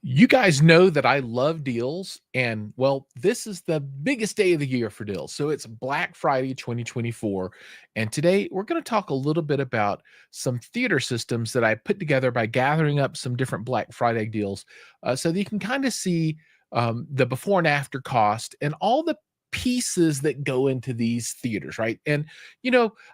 You guys know that I love deals, and well, this is the biggest day of the year for deals. So it's Black Friday 2024. And today we're going to talk a little bit about some theater systems that I put together by gathering up some different Black Friday deals so that you can kind of see the before and after cost and all the pieces that go into these theaters, right? And,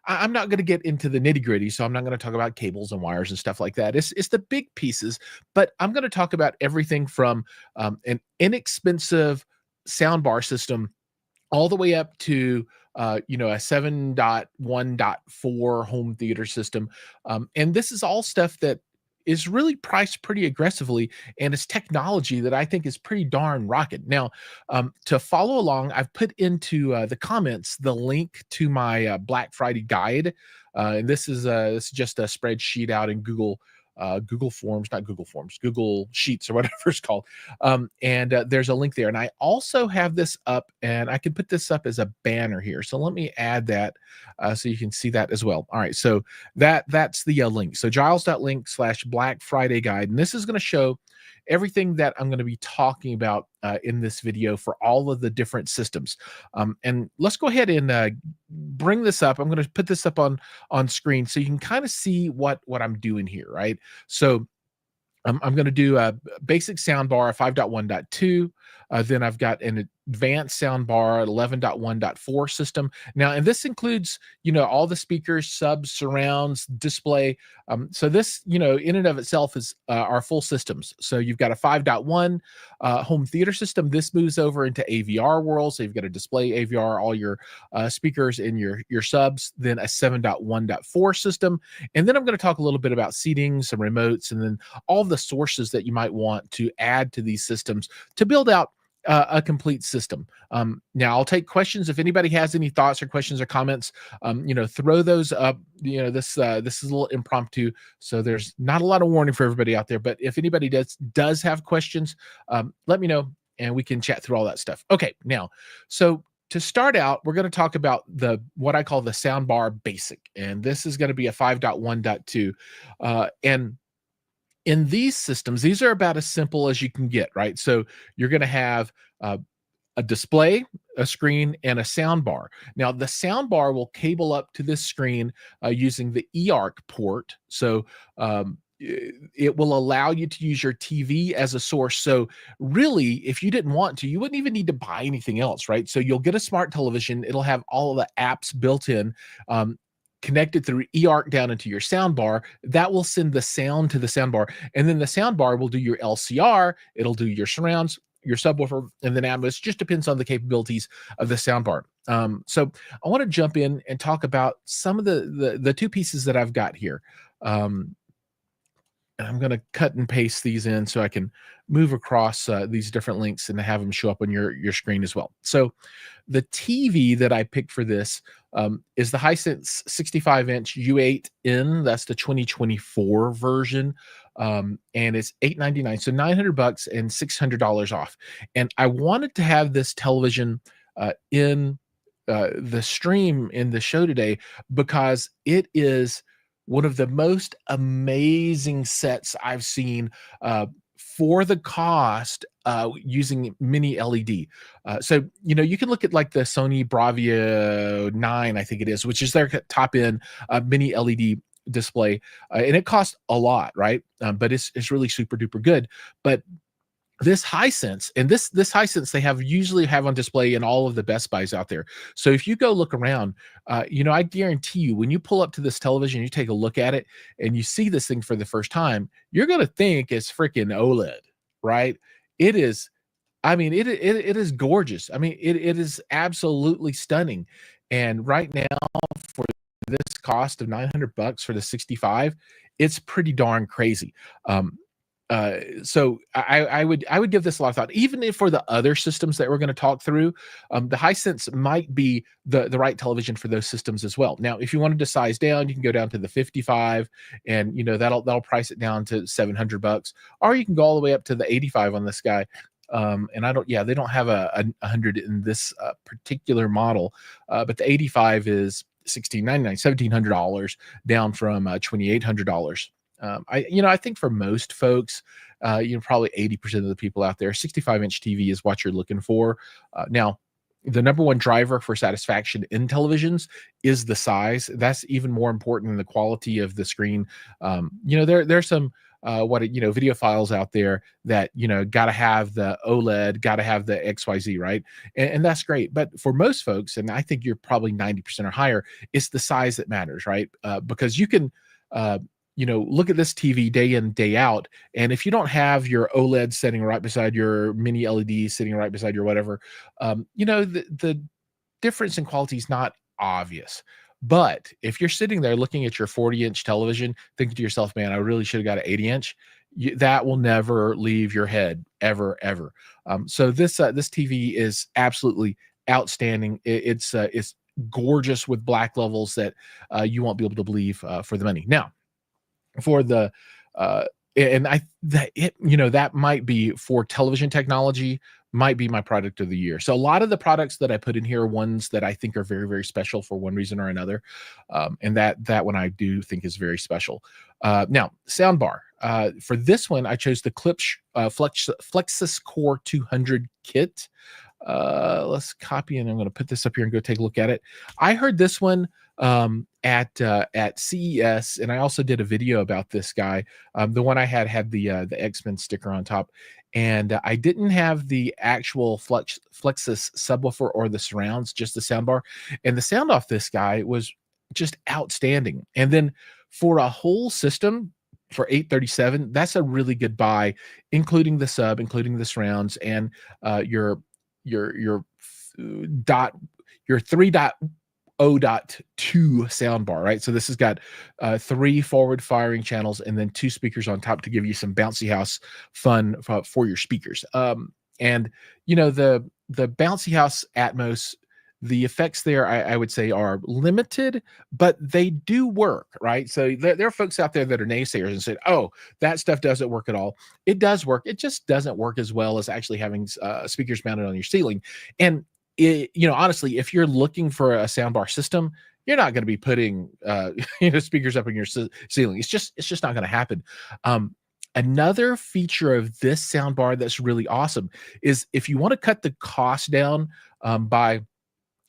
I'm not going to get into the nitty gritty, so I'm not going to talk about cables and wires and stuff like that. It's the big pieces, but I'm going to talk about everything from an inexpensive soundbar system all the way up to a 7.1.4 home theater system. And this is all stuff that is really priced pretty aggressively, and it's technology that I think is pretty darn rocket. Now, to follow along, I've put into the comments the link to my Black Friday guide. And this is just a spreadsheet out in Google Forms, not Google Forms, Google Sheets or whatever it's called. And there's a link there. And I also have this up, and I can put this up as a banner here. So let me add that so you can see that as well. All right, so that's the link. So giles.link/Black Friday guide. And this is going to show everything that I'm going to be talking about in this video for all of the different systems. And let's go ahead and bring this up. I'm going to put this up on screen so you can kind of see what I'm doing here, right? So I'm going to do a basic soundbar 5.1.2. Then I've got an advanced soundbar 11.1.4 system. Now, and this includes, all the speakers, subs, surrounds, display. So this, in and of itself is our full systems. So you've got a 5.1 home theater system. This moves over into AVR world. So you've got a display AVR, all your speakers and your subs, then a 7.1.4 system. And then I'm going to talk a little bit about seating, some remotes, and then all the sources that you might want to add to these systems to build out a complete system. Now I'll take questions. If anybody has any thoughts or questions or comments, throw those up. This is a little impromptu, so there's not a lot of warning for everybody out there. But if anybody does have questions, let me know and we can chat through all that stuff. Okay, now, so to start out, we're going to talk about what I call the soundbar basic, and this is going to be a 5.1.2, and in these systems, these are about as simple as you can get, right? So you're going to have a display, a screen, and a sound bar. Now, the sound bar will cable up to this screen using the eARC port. So it will allow you to use your TV as a source. So really, if you didn't want to, you wouldn't even need to buy anything else, right? So you'll get a smart television. It'll have all of the apps built in. Connected through eARC down into your soundbar, that will send the sound to the soundbar, and then the soundbar will do your LCR, it'll do your surrounds, your subwoofer, and then Atmos. Just depends on the capabilities of the soundbar. So I want to jump in and talk about some of the two pieces that I've got here. And I'm going to cut and paste these in so I can move across these different links and have them show up on your screen as well. So the TV that I picked for this is the Hisense 65-inch U8N. That's the 2024 version. And it's $899, so $900 and $600 off. And I wanted to have this television in the stream in the show today because it is one of the most amazing sets I've seen for the cost using mini LED. So, you can look at like the Sony Bravia 9, I think it is, which is their top end mini LED display. And it costs a lot, right? But it's really super duper good. But this Hisense, and this Hisense they usually have on display in all of the Best Buys out there. So if you go look around, I guarantee you when you pull up to this television, you take a look at it and you see this thing for the first time, you're going to think it's freaking OLED, right? It is. I mean, it is gorgeous. I mean, it is absolutely stunning. And right now, for this cost of $900 for the 65, it's pretty darn crazy. So I would give this a lot of thought, even if for the other systems that we're going to talk through, the Hisense might be the right television for those systems as well. Now, if you wanted to size down, you can go down to the 55, and that'll price it down to $700, or you can go all the way up to the 85 on this guy. And they don't have a 100 in this particular model, but the 85 is $1,699, $1,700 down from $2,800. I think for most folks, probably 80% of the people out there, 65-inch TV is what you're looking for. Now, the number one driver for satisfaction in televisions is the size. That's even more important than the quality of the screen. There's some video files out there that got to have the OLED, got to have the XYZ, right? And that's great. But for most folks, and I think you're probably 90% or higher, it's the size that matters, right? Because you can. Look at this TV day in, day out. And if you don't have your OLED sitting right beside your mini LED sitting right beside your whatever, the difference in quality is not obvious. But if you're sitting there looking at your 40-inch television, thinking to yourself, man, I really should have got an 80-inch, that will never leave your head ever, ever. So this TV is absolutely outstanding. It's gorgeous with black levels that you won't be able to believe for the money. Now, for the and I that it that might be for television technology, might be my product of the year. So a lot of the products that I put in here are ones that I think are very, very special for one reason or another, and that one I do think is very special. Now, soundbar. For this one, I chose the Klipsch Flexus Core 200 kit. Let's copy, and I'm going to put this up here and go take a look at it. I heard this one at CES, and I also did a video about this guy. The one I had the X-Men sticker on top, and I didn't have the actual Flexus subwoofer or the surrounds, just the soundbar. And the sound off this guy was just outstanding. And then for a whole system for $837, that's a really good buy, including the sub, including the surrounds, and your 3.0.2 soundbar, right? So this has got 3 forward firing channels and then 2 speakers on top to give you some bouncy house fun for your speakers. And the bouncy house Atmos, the effects there, I would say, are limited, but they do work, right? So there are folks out there that are naysayers and said, oh, that stuff doesn't work at all. It does work. It just doesn't work as well as actually having speakers mounted on your ceiling. And honestly, if you're looking for a soundbar system, you're not going to be putting speakers up in your ceiling. It's just not going to happen. Another feature of this soundbar that's really awesome is if you want to cut the cost down by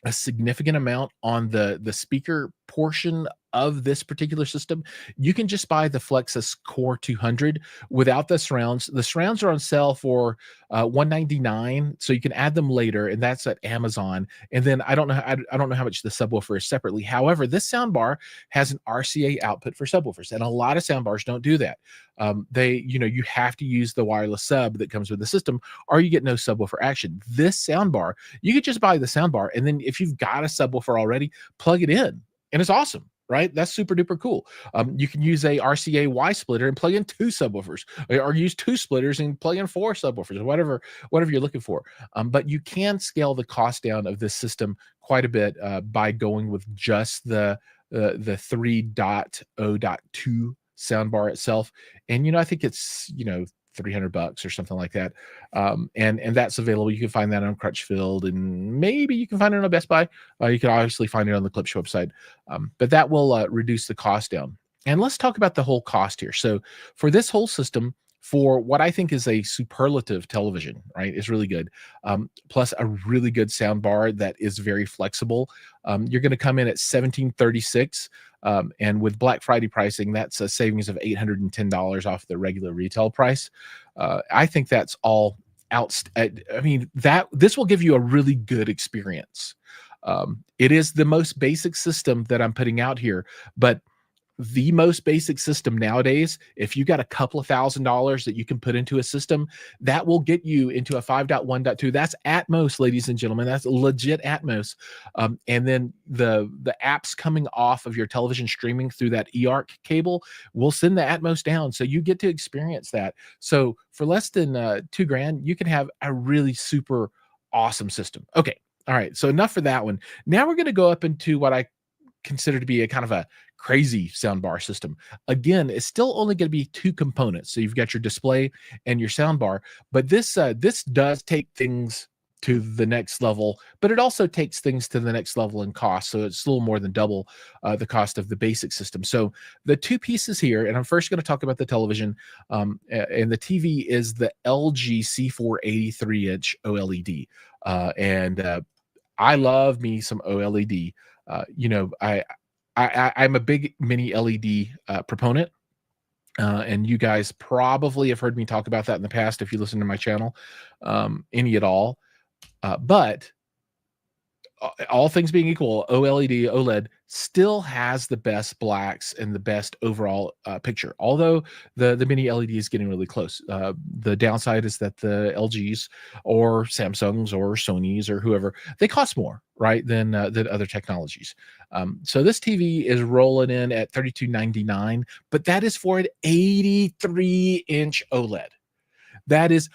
a significant amount on the speaker portion of this particular system, you can just buy the Flexus Core 200 without the surrounds. The surrounds are on sale for $199, so you can add them later, and that's at Amazon. And then I don't know how much the subwoofer is separately. However, this soundbar has an RCA output for subwoofers, and a lot of soundbars don't do that. You have to use the wireless sub that comes with the system, or you get no subwoofer action. This soundbar, you could just buy the soundbar, and then if you've got a subwoofer already, plug it in, and it's awesome. Right? That's super duper cool. You can use a RCA Y splitter and plug in 2 subwoofers, or use 2 splitters and plug in 4 subwoofers, whatever you're looking for. But you can scale the cost down of this system quite a bit by going with just the 3.0.2 soundbar itself. And I think it's $300 or something like that. And that's available. You can find that on Crutchfield, and maybe you can find it on Best Buy. You can obviously find it on the Klipsch website. But that will reduce the cost down. And let's talk about the whole cost here. So for this whole system, for what I think is a superlative television, right, is really good. Plus a really good sound bar that is very flexible. You're going to come in at $1,736. And with Black Friday pricing, that's a savings of $810 off the regular retail price. I think that's all out. This will give you a really good experience. It is the most basic system that I'm putting out here, but the most basic system nowadays, if you got a couple of $1,000s that you can put into a system, that will get you into a 5.1.2. That's Atmos, ladies and gentlemen. That's legit Atmos. And then the apps coming off of your television streaming through that eARC cable will send the Atmos down, so you get to experience that. So for less than $2,000, you can have a really super awesome system. Okay, all right. So enough for that one. Now we're going to go up into what I consider to be a kind of a crazy soundbar system. Again, it's still only going to be 2 components. So you've got your display and your soundbar, but this does take things to the next level, but it also takes things to the next level in cost. So it's a little more than double the cost of the basic system. So the two pieces here, and I'm first going to talk about the television, and the TV is the LG C4 83-inch OLED. And I love me some OLED. I'm a big mini LED proponent. And you guys probably have heard me talk about that in the past if you listen to my channel, any at all. But all things being equal, OLED still has the best blacks and the best overall picture. Although the mini LED is getting really close. The downside is that the LGs or Samsungs or Sonys or whoever, they cost more, right, than other technologies. So this TV is rolling in at $32.99, but that is for an 83-inch OLED. That is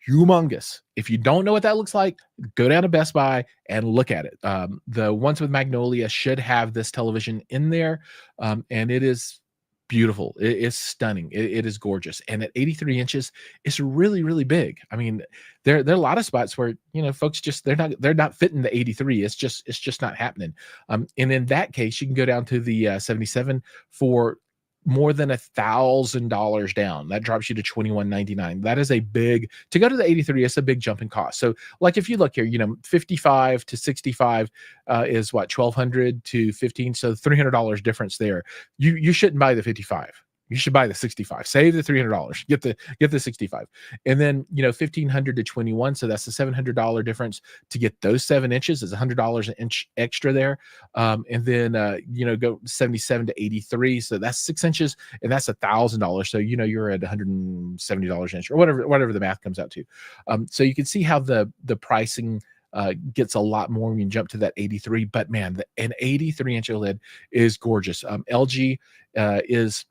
humongous. If you don't know what that looks like, go down to Best Buy and look at it. The ones with Magnolia should have this television in there, and it is beautiful. It is stunning. It is gorgeous. And at 83 inches, it's really, really big. I mean, there are a lot of spots where, folks just they're not fitting the 83. It's just not happening. And in that case, you can go down to the 77 for more than $1,000 down. That drops you to $21.99. That is a big, to go to the 83, it's a big jump in cost. So like if you look here, 55 to 65 is what, 1,200 to 15. So $300 difference there. You shouldn't buy the 55. You should buy the 65. Save the $300. Get the 65, and then 1,500 to 21. So that's the $700 difference to get those 7 inches. Is $100 an inch extra there, and then go 77 to 83. So that's 6 inches, and that's $1,000. So you're at $170 an inch or whatever the math comes out to. So you can see how the pricing gets a lot more when you jump to that 83. But man, an 83-inch OLED is gorgeous. LG is.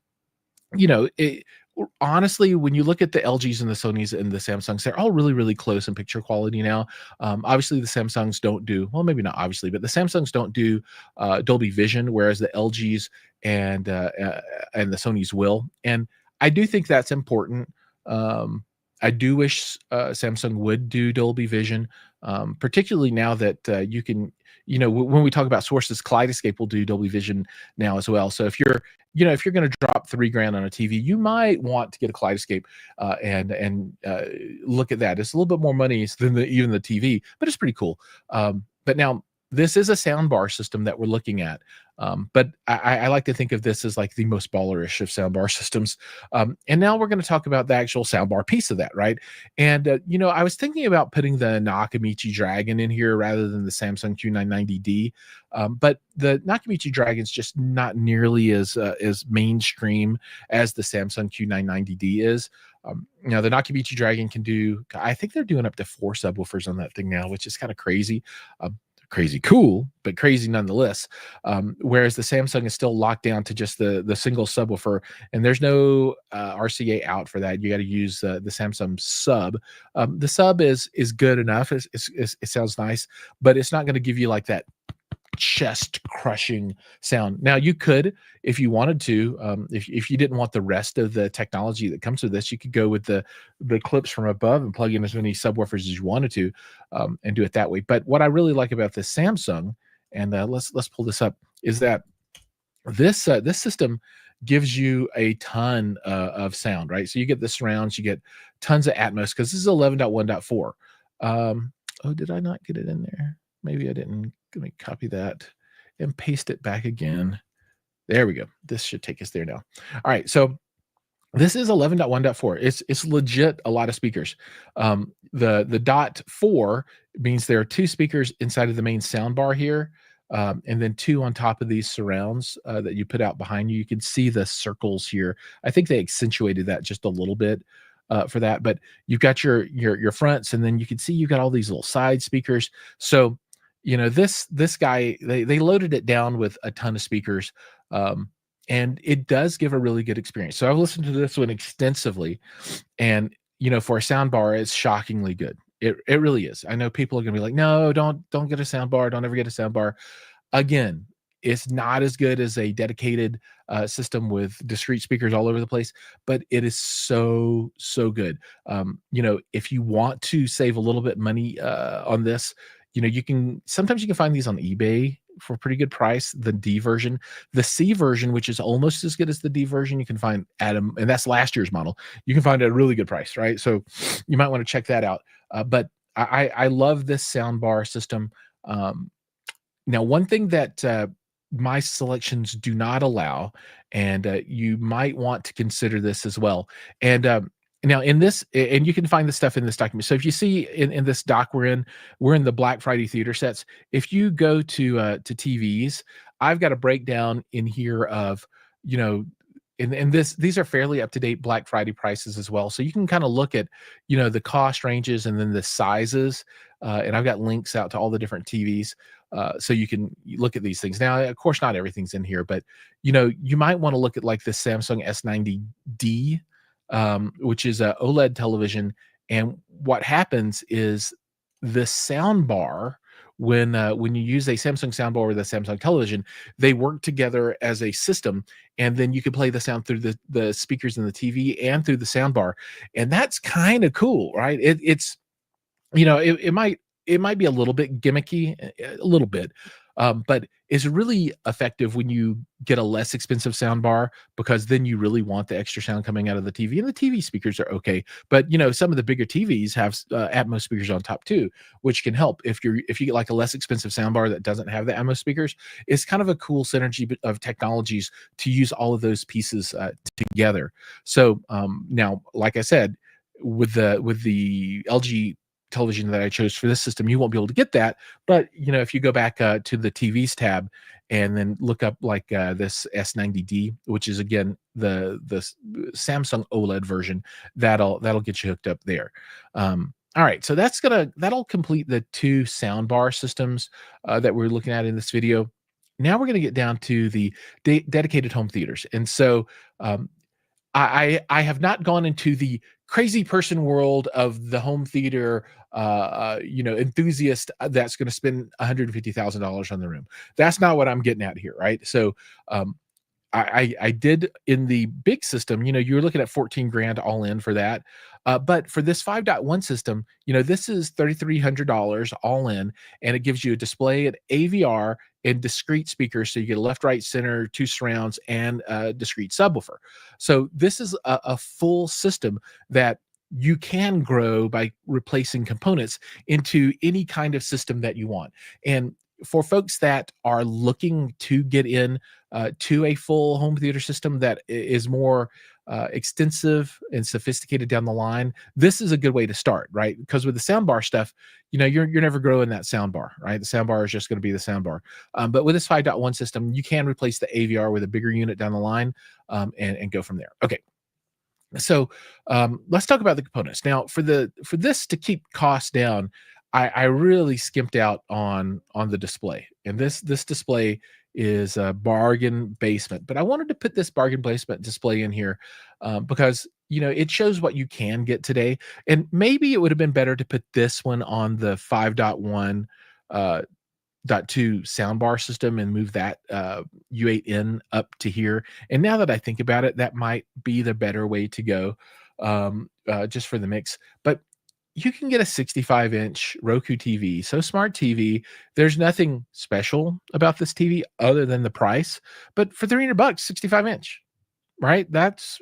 Honestly, when you look at the LGs and the Sonys and the Samsungs, they're all really, really close in picture quality now. Obviously, the Samsungs don't do, well, maybe not obviously, but the Samsungs don't do Dolby Vision, whereas the LGs and the Sonys will. And I do think that's important. I do wish Samsung would do Dolby Vision, particularly now that you can, when we talk about sources, Kaleidoscape will do Dolby Vision now as well. So if you're going to drop $3,000 on a TV, you might want to get a Kaleidoscape and look at that. It's a little bit more money than even the TV, but it's pretty cool. But now this is a soundbar system that we're looking at. But I like to think of this as like the most ballerish of soundbar systems. And now we're going to talk about the actual soundbar piece of that, right? And, I was thinking about putting the Nakamichi Dragon in here rather than the Samsung Q990D. But the Nakamichi Dragon is just not nearly as mainstream as the Samsung Q990D is. Now the Nakamichi Dragon can do, I think they're doing up to 4 subwoofers on that thing now, which is kind of crazy. Crazy cool, but crazy nonetheless. Whereas the Samsung is still locked down to just the single subwoofer, and there's no RCA out for that. You got to use the Samsung sub. The sub is good enough. It sounds nice, but it's not going to give you like that chest crushing sound. Now you could, if you wanted to, if you didn't want the rest of the technology that comes with this, you could go with the Klipsch from above and plug in as many subwoofers as you wanted to, and do it that way. But what I really like about this Samsung, and let's pull this up, is that this system gives you a ton of sound, right? So you get the surrounds, you get tons of Atmos, because this is 11.1.4. Oh, did I not get it in there? Maybe I didn't. Let me copy that and paste it back again. There we go. This should take us there now. All right. So this is 11.1.4. It's legit a lot of speakers. The dot 4 means there are 2 speakers inside of the main sound bar here, and then 2 on top of these surrounds that you put out behind you. You can see the circles here. I think they accentuated that just a little bit for that, but you've got your fronts, and then you can see you've got all these little side speakers. So this guy, they loaded it down with a ton of speakers, and it does give a really good experience. So I've listened to this one extensively, and for a sound bar, it's shockingly good. It really is. I know people are gonna be like, no, don't get a sound bar, don't ever get a sound bar. Again, It's not as good as a dedicated system with discrete speakers all over the place, but it is so good. If you want to save a little bit money on this, you can sometimes you can find these on eBay for a pretty good price. The D version, the C version, which is almost as good as the D version, you can find at them, and that's last year's model. You can find at a really good price, right? So you might want to check that out. But I love this soundbar system. Now, one thing that my selections do not allow, and you might want to consider this as well. And now, in this, and you can find the stuff in this document. So if you see in this doc we're in the Black Friday theater sets. If you go to TVs, I've got a breakdown in here of you know. And these are fairly up to date Black Friday prices as well, so you can kind of look at the cost ranges and then the sizes. And I've got links out to all the different TVs. So you can look at these things. Now, of course, not everything's in here, but you might want to look at like the Samsung S90D, which is a OLED television. And what happens is the sound bar, when you use a Samsung soundbar or the Samsung television, they work together as a system, and then you can play the sound through the speakers in the TV and through the soundbar, and that's kind of cool, right? It's it might be a little bit gimmicky, a little bit, but it's really effective when you get a less expensive sound bar, because then you really want the extra sound coming out of the TV, and the TV speakers are okay. But some of the bigger TVs have Atmos speakers on top too, which can help if you get like a less expensive sound bar that doesn't have the Atmos speakers. It's kind of a cool synergy of technologies to use all of those pieces together. So now, like I said, with the LG television that I chose for this system, you won't be able to get that. But if you go back to the TVs tab and then look up like this S90D, which is again the Samsung OLED version, that'll get you hooked up there. All right, so that'll complete the two soundbar systems that we're looking at in this video. Now we're going to get down to the dedicated home theaters, and so I have not gone into the crazy person world of the home theater enthusiast that's going to spend $150,000 on the room. That's not what I'm getting at here, right? So I did in the big system, you're looking at 14 grand all in for that. But for this 5.1 system, this is $3,300 all in, and it gives you a display, an AVR, and discrete speakers. So you get a left, right, center, 2 surrounds, and a discrete subwoofer. So this is a full system that you can grow by replacing components into any kind of system that you want. And for folks that are looking to get in to a full home theater system that is more extensive and sophisticated down the line, this is a good way to start, right? Because with the soundbar stuff, you're never growing that soundbar, right? The soundbar is just going to be the soundbar. But with this 5.1 system, you can replace the AVR with a bigger unit down the line, and go from there. Okay. So let's talk about the components. Now, for this to keep costs down, I really skimped out on the display, and this display is a bargain basement. But I wanted to put this bargain basement display in here because it shows what you can get today, and maybe it would have been better to put this one on the 5.1 .2 soundbar system and move that U8N up to here. And now that I think about it, that might be the better way to go, just for the mix. But you can get a 65-inch Roku TV, so smart TV. There's nothing special about this TV other than the price, but for $300, 65-inch, right? That's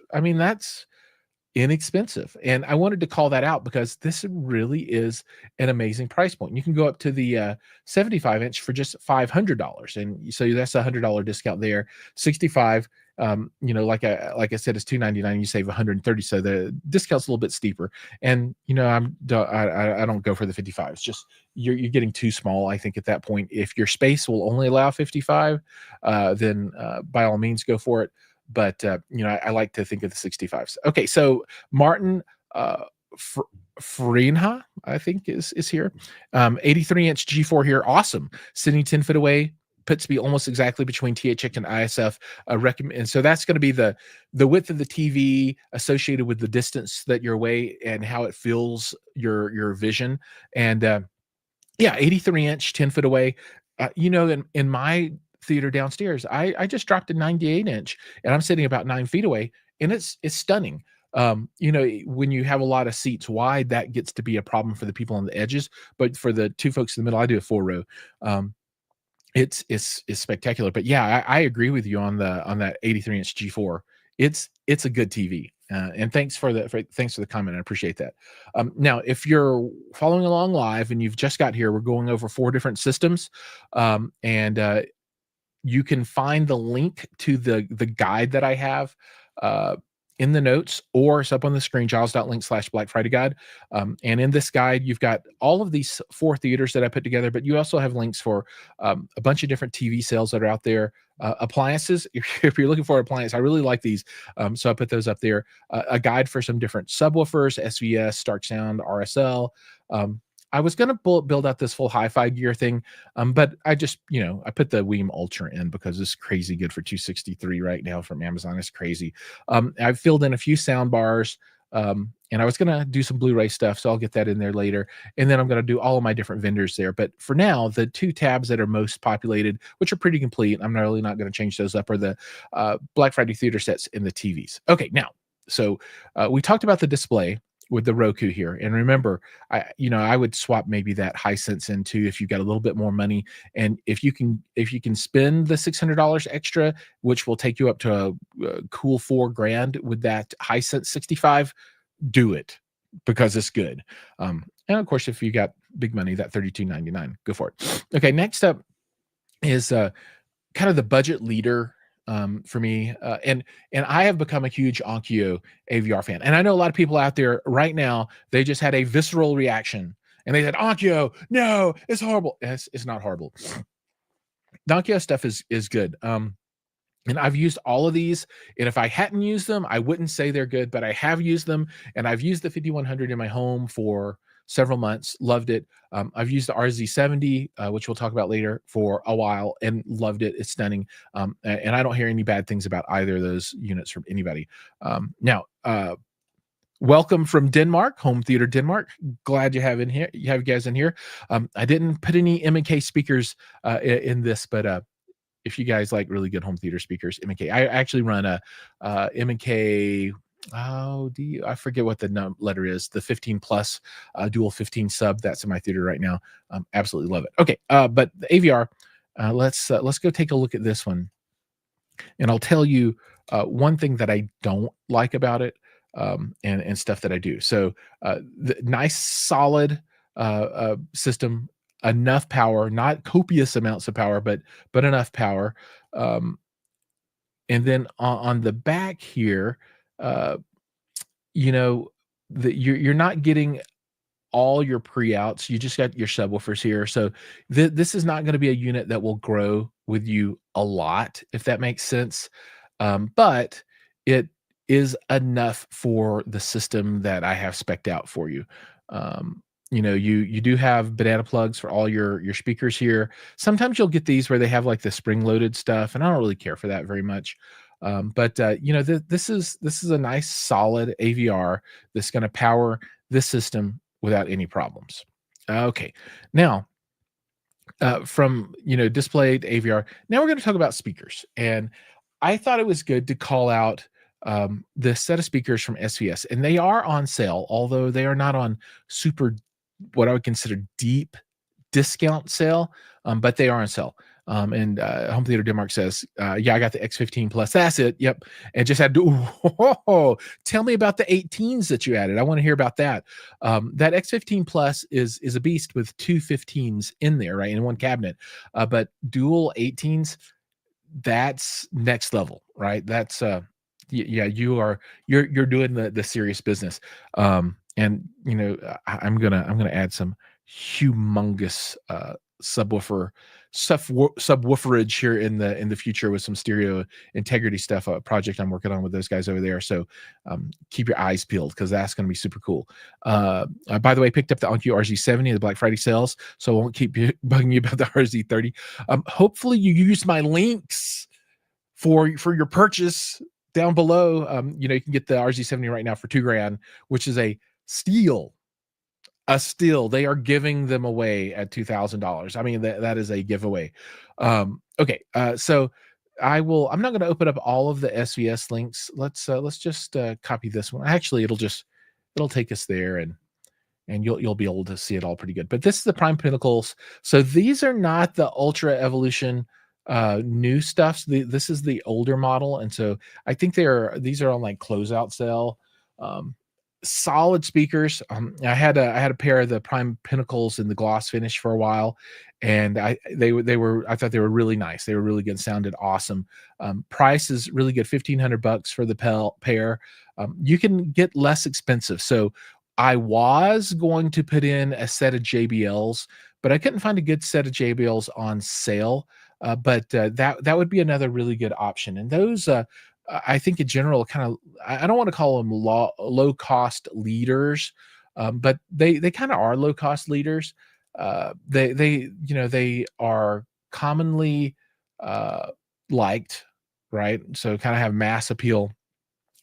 inexpensive. And I wanted to call that out because this really is an amazing price point. You can go up to the 75-inch for just $500. And so that's a $100 discount there. 65, like I said, it's $299. You save $130. So the discount's a little bit steeper. And, I don't go for the 55. It's just, you're getting too small, I think, at that point. If your space will only allow 55, then by all means go for it. But I like to think of the 65s. Okay, so Martin Freenha, I think is here. 83-inch G4 here, awesome. Sitting 10 feet away, puts me almost exactly between THX and ISF. And so that's going to be the width of the TV associated with the distance that you're away and how it fills your vision. And 83-inch, 10 foot away. In my theater downstairs. I just dropped a 98 inch, and I'm sitting about 9 feet away, and it's stunning. You know, when you have a lot of seats wide, that gets to be a problem for the people on the edges, but for the two folks in the middle, I do a 4 row. Um, it's spectacular. But yeah, I agree with you on that 83-inch G4. It's a good TV. And thanks for the comment. I appreciate that. Now, if you're following along live and you've just got here, we're going over 4 different systems, and you can find the link to the guide that I have uh, in the notes, or it's up on the screen, giles.link/Black Friday guide. And in this guide, you've got all of these 4 theaters that I put together, but you also have links for a bunch of different TV sales that are out there. Appliances, if you're looking for an appliance, I really like these. So I put those up there. A guide for some different subwoofers, SVS, Starke Sound, RSL. I was going to build out this full hi-fi gear thing, but I just, I put the Weem Ultra in because it's crazy good for 263 right now from Amazon. It's crazy. I've filled in a few sound bars, and I was going to do some Blu-ray stuff, so I'll get that in there later. And then I'm going to do all of my different vendors there. But for now, the 2 tabs that are most populated, which are pretty complete, I'm really not going to change those up, are the Black Friday theater sets and the TVs. Okay, now, so we talked about the display with the Roku here. And remember, I would swap maybe that Hisense into, if you've got a little bit more money. And if you can spend the $600 extra, which will take you up to a cool $4,000 with that Hisense 65, do it, because it's good. And of course, if you got big money, that $32.99, go for it. Okay, next up is kind of the budget leader for me. And I have become a huge Onkyo AVR fan. And I know a lot of people out there right now, they just had a visceral reaction and they said, Onkyo, no, it's horrible. It's not horrible. The Onkyo stuff is good. And I've used all of these. And if I hadn't used them, I wouldn't say they're good, but I have used them. And I've used the 5100 in my home for several months, loved it. I've used the RZ70, which we'll talk about later, for a while, and loved it. It's stunning. And I don't hear any bad things about either of those units from anybody. Now, welcome from Denmark, Home Theater Denmark. Glad you have you guys in here. I didn't put any M&K speakers in this, but if you guys like really good home theater speakers, M&K. I actually run a M&K. I forget what the letter is. The 15 plus dual 15 sub that's in my theater right now. Absolutely love it. Okay, but the AVR. Let's go take a look at this one, and I'll tell you one thing that I don't like about it, and stuff that I do. So the nice solid system. Enough power, not copious amounts of power, but enough power. And then on the back here, you're not getting all your pre-outs. You just got your subwoofers here. So this is not going to be a unit that will grow with you a lot, if that makes sense. But it is enough for the system that I have spec'd out for you. You do have banana plugs for all your speakers here. Sometimes you'll get these where they have like the spring-loaded stuff, and I don't really care for that very much. But this is a nice solid AVR that's going to power this system without any problems. Okay, now from display to AVR, now we're going to talk about speakers, and I thought it was good to call out the set of speakers from SVS, and they are on sale, although they are not on super what I would consider deep discount sale, but they are on sale. And Home Theater Denmark says, yeah, I got the X15 Plus. That's it. Yep. And just had to, tell me about the 18s that you added. I want to hear about that. That X15 Plus is a beast with 2 15s in there, right, in one cabinet. But dual 18s, that's next level, right? That's yeah, you're doing the serious business. And I'm gonna add some humongous subwooferage here in the future with some stereo integrity stuff, a project I'm working on with those guys over there. So keep your eyes peeled, because that's going to be super cool. By the way, picked up the Onkyo RZ70 the Black Friday sales, so I won't keep bugging you about the RZ30. Hopefully you use my links for your purchase down below. You can get the RZ70 right now for $2,000, which is a steal. They are giving them away at $2,000. I mean, that is a giveaway. Okay, so I'm not gonna open up all of the SVS links. Let's just, copy this one. Actually, it'll take us there, and you'll be able to see it all pretty good. But this is the Prime Pinnacles. So these are not the Ultra Evolution new stuff. This is the older model, and so I think these are on like closeout sale. Um, Solid speakers. I had a pair of the Prime Pinnacles in the gloss finish for a while, and I thought they were really nice. They were really good, sounded awesome. Price is really good, $1,500 for the pair. You can get less expensive. So I was going to put in a set of JBLs, but I couldn't find a good set of JBLs on sale. But that would be another really good option. And those, I think in general, kind of, I don't want to call them low cost leaders, but they kind of are low cost leaders. They are commonly uh, liked, right? So kind of have mass appeal.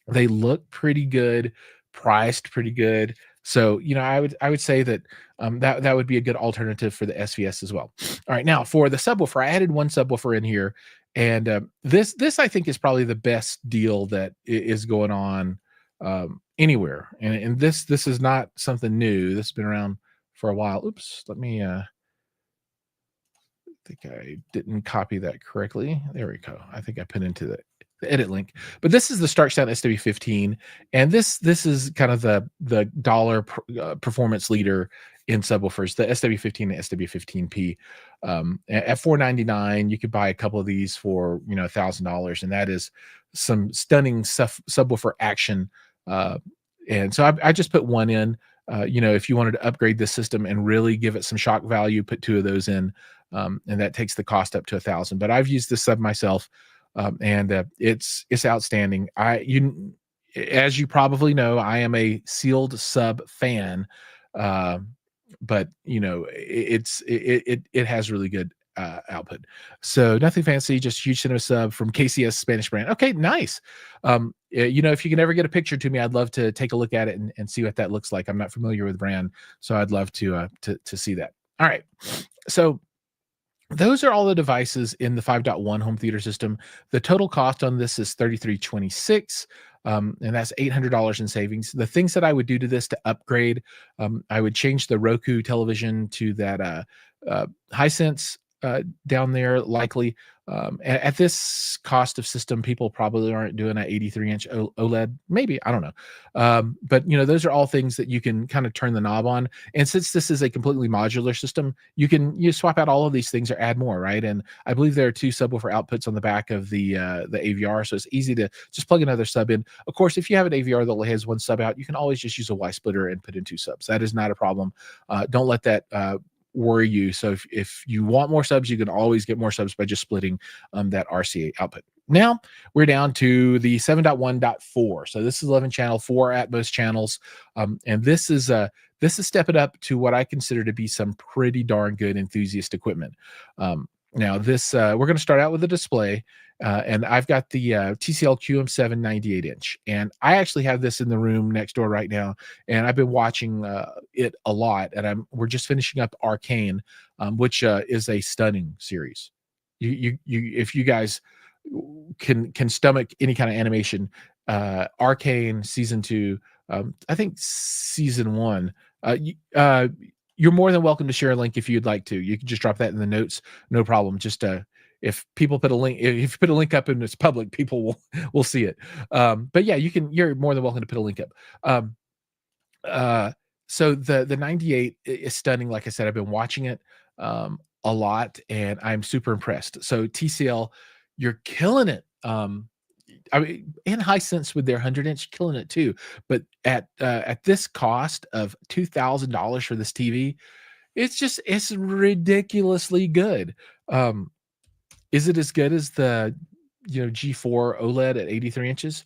They look pretty good, priced pretty good. So, I would say that that would be a good alternative for the SVS as well. All right, now for the subwoofer, I added one subwoofer in here, and this I think is probably the best deal that is going on anywhere. And this is not something new. This has been around for a while. Oops, let me. I think I didn't copy that correctly. There we go. I think I put into the edit link. But this is the Starke Sound SW15, and this is kind of the dollar performance leader in subwoofers, the SW15 and SW15P. At $499, you could buy a couple of these for $1,000, and that is some stunning subwoofer action. And so I just put one in. If you wanted to upgrade the system and really give it some shock value, put two of those in, and that takes the cost up to $1,000. But I've used this sub myself, and it's outstanding. As you probably know, I am a sealed sub fan, uh, but it has really good output. So nothing fancy, just huge cinema sub from KCS Spanish brand. Okay, nice. If you can ever get a picture to me, I'd love to take a look at it and see what that looks like. I'm not familiar with the brand, so I'd love to see that. All right, so those are all the devices in the 5.1 home theater system. The total cost on this is $33.26, and that's $800 in savings. The things that I would do to this to upgrade, I would change the Roku television to that Hisense down there, likely. At this cost of system, people probably aren't doing an 83-inch OLED. Maybe, I don't know. But those are all things that you can kind of turn the knob on. And since this is a completely modular system, you swap out all of these things or add more, right? And I believe there are two subwoofer outputs on the back of the AVR, so it's easy to just plug another sub in. Of course, if you have an AVR that only has one sub out, you can always just use a Y splitter and put in two subs. That is not a problem. Don't let that worry you. So if you want more subs, you can always get more subs by just splitting that RCA output. Now we're down to the 7.1.4. So this is 11 channel, 4 Atmos channels, and this is stepping up to what I consider to be some pretty darn good enthusiast equipment. Now this we're going to start out with the display, and I've got the TCL QM7 98-inch, and I actually have this in the room next door right now, and I've been watching it a lot, and we're just finishing up Arcane, which is a stunning series. If you guys can stomach any kind of animation, Arcane season 2, I think season 1, you're more than welcome to share a link if you'd like to. You can just drop that in the notes, no problem. Just if people put a link, if you put a link up and it's public, people will see it. But yeah, you're more than welcome to put a link up. So the 98 is stunning. Like I said, I've been watching it a lot, and I'm super impressed. So TCL, you're killing it. I mean, and Hisense with their 100-inch, killing it too. But at this cost of $2,000 for this TV, it's ridiculously good. Is it as good as the G4 OLED at 83 inches?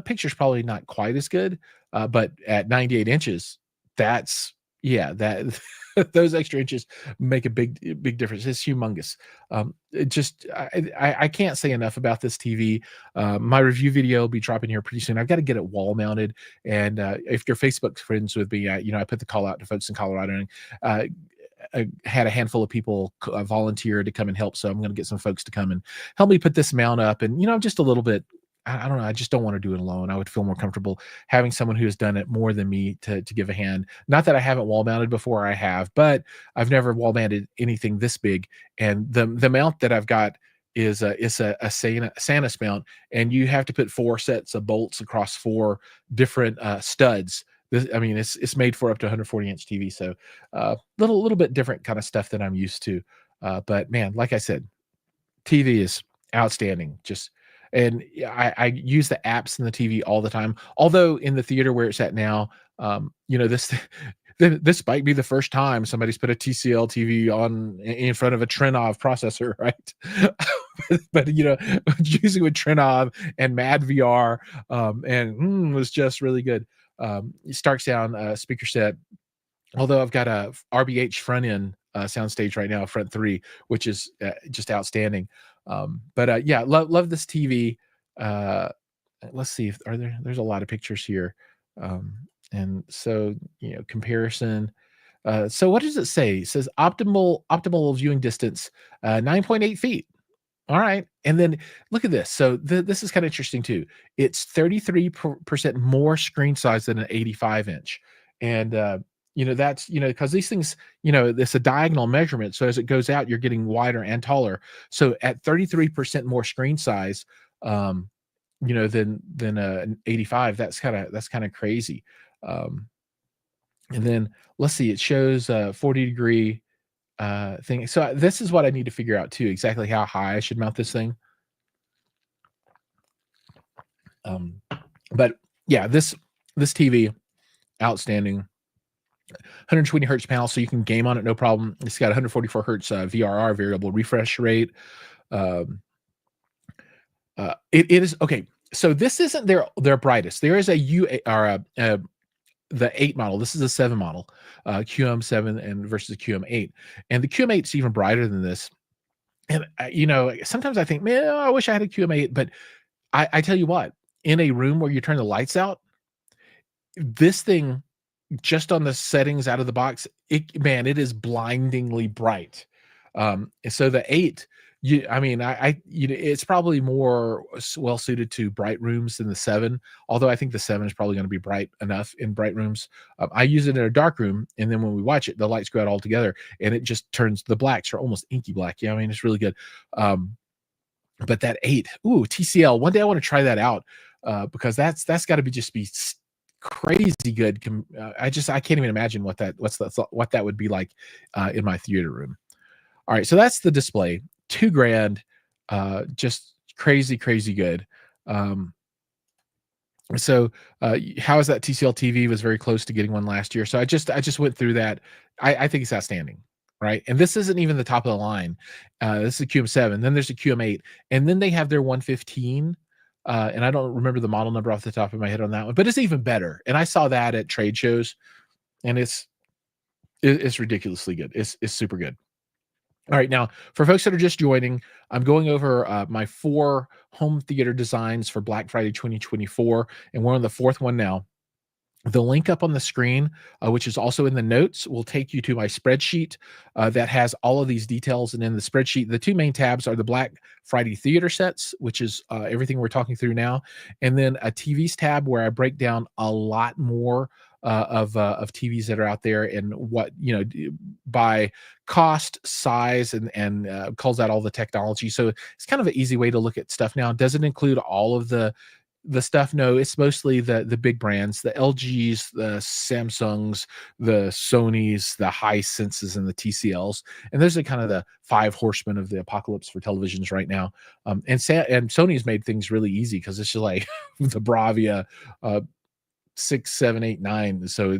Picture's probably not quite as good, but at 98 inches, that those extra inches make a big difference. It's humongous. I can't say enough about this TV. My review video will be dropping here pretty soon. I've got to get it wall mounted, and if you're Facebook friends with me, I put the call out to folks in Colorado. had a handful of people volunteer to come and help. So I'm going to get some folks to come and help me put this mount up. And, just a little bit, I don't know. I just don't want to do it alone. I would feel more comfortable having someone who has done it more than me to give a hand. Not that I haven't wall mounted before, I have, but I've never wall mounted anything this big. And the mount that I've got is a Sanus mount, and you have to put 4 sets of bolts across 4 different studs. It's made for up to 140-inch TV, so little bit different kind of stuff that I'm used to. But man, like I said, TV is outstanding. And I use the apps in the TV all the time. Although in the theater where it's at now, this might be the first time somebody's put a TCL TV on in front of a Trinov processor, right? but using with Trinov and Mad VR, was just really good. Starke Sound speaker set. Although I've got a RBH front end soundstage right now, front 3, which is just outstanding. Yeah, love this TV. Let's see if there's a lot of pictures here. And so, comparison. So what does it say? It says optimal viewing distance, 9.8 feet. All right. And then look at this. So this is kind of interesting too. It's 33% more screen size than an 85-inch. And, that's, because these things, it's a diagonal measurement. So as it goes out, you're getting wider and taller. So at 33% more screen size, than an 85, that's kind of crazy. And then let's see, it shows 40-degree thing. So this is what I need to figure out too, exactly how high I should mount this thing. But yeah, this TV, outstanding. 120 hertz panel, so you can game on it, no problem. It's got 144 hertz VRR, variable refresh rate. It is okay. So this isn't their brightest. There is a the 8 model. This is a 7 model, QM7 and versus QM8, and the QM8 is even brighter than this. And sometimes I think, man, I wish I had a QM8, but I tell you what, in a room where you turn the lights out, this thing, just on the settings out of the box, it is blindingly bright. So the 8, it's probably more well suited to bright rooms than the 7. Although I think the 7 is probably going to be bright enough in bright rooms. I use it in a dark room, and then when we watch it, the lights go out all together, and it just turns the blacks are almost inky black. Yeah, it's really good. But that 8, TCL. One day I want to try that out because that's got to be crazy good. I can't even imagine what that would be like in my theater room. All right, so that's the display. $2,000, just crazy good. So how is that? TCL TV was very close to getting one last year. So I just went through that. I think it's outstanding, right? And this isn't even the top of the line. This is a QM7. Then there's a QM8, and then they have their 115. And I don't remember the model number off the top of my head on that one, but it's even better. And I saw that at trade shows, and it's ridiculously good. It's super good. All right, now for folks that are just joining, I'm going over my 4 home theater designs for Black Friday 2024, and we're on the 4th one now. The link up on the screen, which is also in the notes, will take you to my spreadsheet that has all of these details. And in the spreadsheet, the 2 main tabs are the Black Friday theater sets, which is everything we're talking through now, and then a TVs tab where I break down a lot more of TVs that are out there and what, by cost, size, and calls out all the technology. So it's kind of an easy way to look at stuff now. It doesn't include all of the stuff. No, it's mostly the big brands, the LGs, the Samsungs, the Sonys, the Hisenses, and the TCLs. And those are kind of the 5 horsemen of the apocalypse for televisions right now. And Sony's made things really easy because it's just like the Bravia 6, 7, 8, 9. So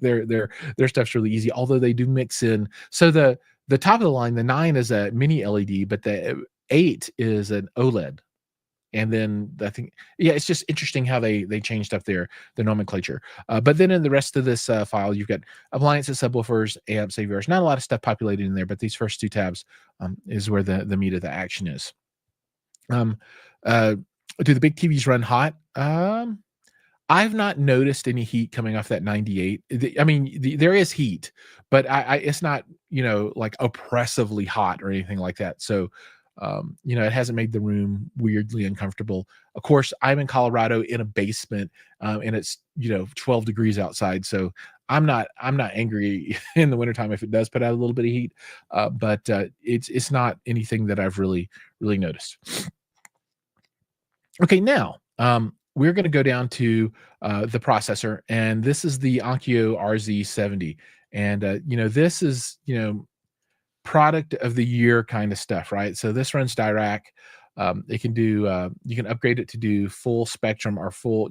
their stuff's really easy. Although they do mix in. So the top of the line, the 9 is a mini LED, but the 8 is an OLED. And then I think, it's just interesting how they changed up their nomenclature. But then in the rest of this file, you've got appliances, subwoofers, amps, AVRs. Not a lot of stuff populated in there, but these first 2 tabs is where the meat of the action is. Do the big TVs run hot? I've not noticed any heat coming off that 98. I mean, there is heat, but it's not, like oppressively hot or anything like that. So, it hasn't made the room weirdly uncomfortable. Of course, I'm in Colorado in a basement, and it's 12 degrees outside. So I'm not angry in the wintertime if it does put out a little bit of heat. But it's not anything that I've really noticed. Okay, now we're going to go down to the processor, and this is the Onkyo RZ70, and this is product of the year kind of stuff, right? So this runs Dirac. It can do you can upgrade it to do full spectrum or full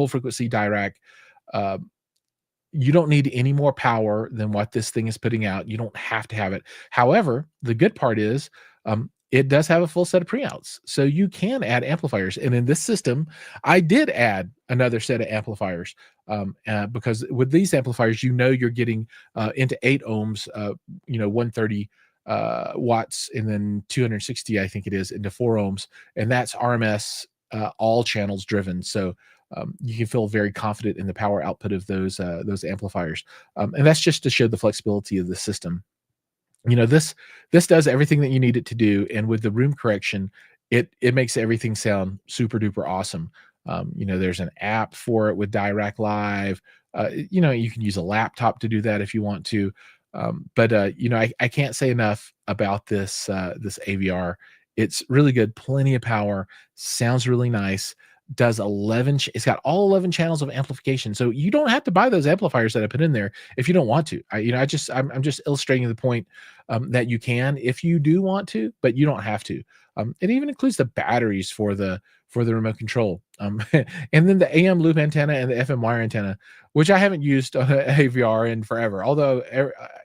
frequency Dirac. Uh, you don't need any more power than what this thing is putting out. You don't have to have it. However, the good part is it does have a full set of preouts. So you can add amplifiers. And in this system, I did add another set of amplifiers because with these amplifiers, you're getting into 8 ohms, 130 watts, and then 260, I think it is, into 4 ohms. And that's RMS, all channels driven. So you can feel very confident in the power output of those amplifiers, and that's just to show the flexibility of the system. This does everything that you need it to do, and with the room correction, it makes everything sound super duper awesome. There's an app for it with Dirac Live. You can use a laptop to do that if you want to. But I can't say enough about this AVR. It's really good, plenty of power, sounds really nice, does 11 it's got all 11 channels of amplification. So you don't have to buy those amplifiers that I put in there if you don't want to. I'm just illustrating the point that you can if you do want to, but you don't have to. It even includes the batteries for the remote control. And then the AM loop antenna and the FM wire antenna, which I haven't used on a AVR in forever. Although,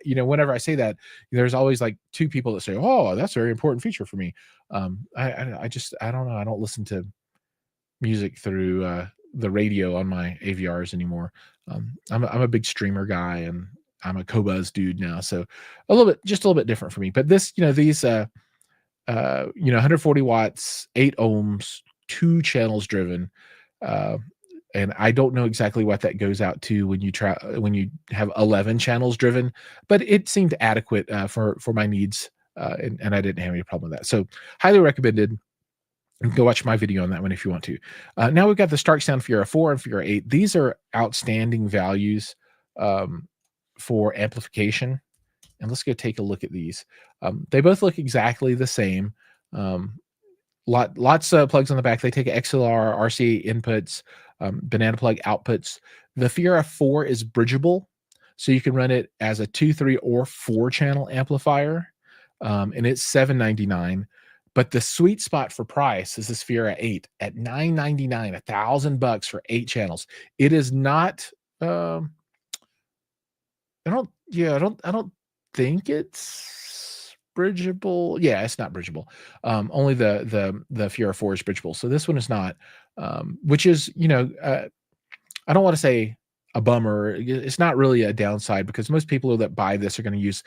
whenever I say that, there's always like 2 people that say, "Oh, that's a very important feature for me." I don't know. I don't listen to music through the radio on my AVRs anymore. I'm a big streamer guy, and I'm a Qobuz dude now, so just a little bit different for me. But these 140 watts, 8 ohms, 2 channels driven, uh, and I don't know exactly what that goes out to when you have 11 channels driven, but it seemed adequate for my needs, and I didn't have any problem with that. So highly recommended. Go watch my video on that one if you want to. Now we've got the Starke Sound Fiera 4 and Fiera 8. These are outstanding values for amplification. And let's go take a look at these. They both look exactly the same. Lots of plugs on the back. They take XLR, RCA inputs, banana plug outputs. The Fiera 4 is bridgeable, so you can run it as a 2, 3, or 4 channel amplifier, and it's $799. But the sweet spot for price is this Fiera 8 at $999, $1,000 for 8 channels. It is not. I don't think it's bridgeable. Yeah, it's not bridgeable. Only the Fiera 4 is bridgeable. So this one is not, which is, I don't want to say a bummer. It's not really a downside because most people that buy this are going to use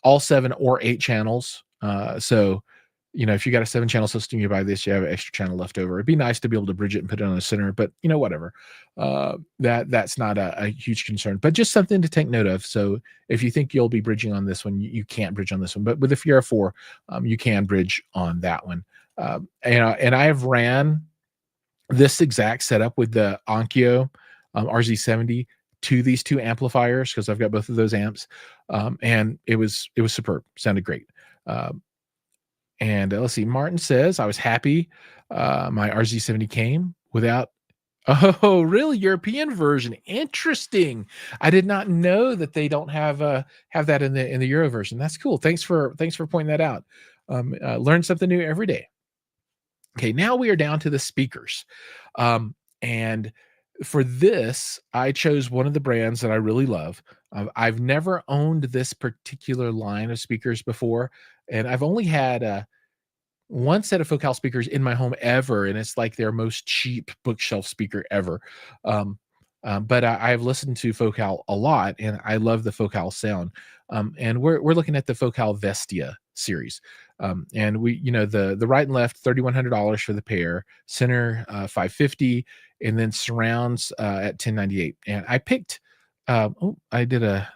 all 7 or 8 channels. So if you got a 7-channel system, you buy this, you have an extra channel left over. It'd be nice to be able to bridge it and put it on the center, but whatever. That's not a huge concern, but just something to take note of. So if you think you'll be bridging on this one, you can't bridge on this one, but with the Fiera 4, you can bridge on that one. And I have ran this exact setup with the Onkyo RZ70 to these 2 amplifiers because I've got both of those amps, and it was superb. Sounded great. And let's see, Martin says, I was happy my RZ70 came without. Oh, really? European version. Interesting. I did not know that they don't have that in the Euro version. That's cool. Thanks for pointing that out. Learn something new every day. Okay, now we are down to the speakers. And for this, I chose one of the brands that I really love. I've never owned this particular line of speakers before, and I've only had one set of Focal speakers in my home ever, and it's like their most cheap bookshelf speaker ever. But I've listened to Focal a lot, and I love the Focal sound. And we're looking at the Focal Vestia series. And we, the right and left, $3,100 for the pair, center, 550, and then surrounds at 1098. And I picked, I did a,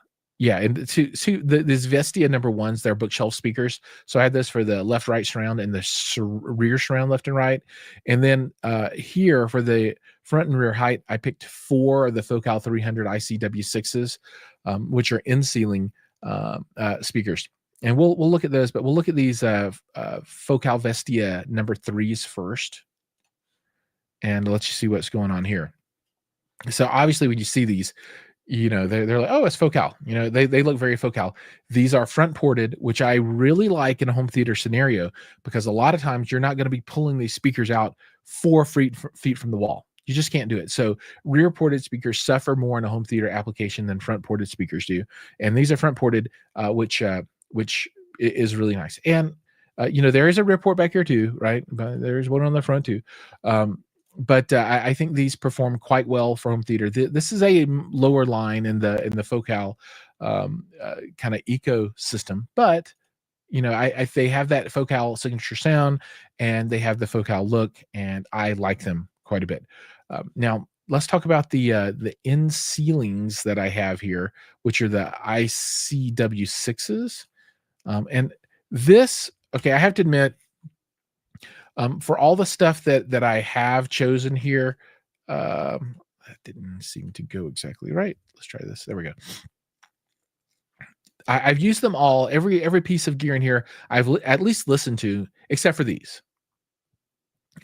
yeah, and these Vestia number ones, they're bookshelf speakers. So I had this for the left, right surround and the rear surround left and right. And then here for the front and rear height, I picked 4 of the Focal 300 ICW6s, which are in ceiling speakers. And we'll look at those, but we'll look at these Focal Vestia number 3s first, and let you see what's going on here. So obviously, when you see these, they're like, oh, it's Focal. They look very Focal. These are front ported, which I really like in a home theater scenario, because a lot of times you're not going to be pulling these speakers out 4 feet from the wall. You just can't do it. So rear ported speakers suffer more in a home theater application than front ported speakers do. And these are front ported, which is really nice. And there is a rear port back here too, right? But there's one on the front too. But I think these perform quite well for home theater. This is a lower line in the Focal kind of ecosystem, but they have that Focal signature sound, and they have the Focal look, and I like them quite a bit. Now let's talk about the in ceilings that I have here, which are the ICW6s. And this, okay, I have to admit, for all the stuff that I have chosen here, that didn't seem to go exactly right. Let's try this. There we go. I've used them all. Every piece of gear in here I've at least listened to, except for these.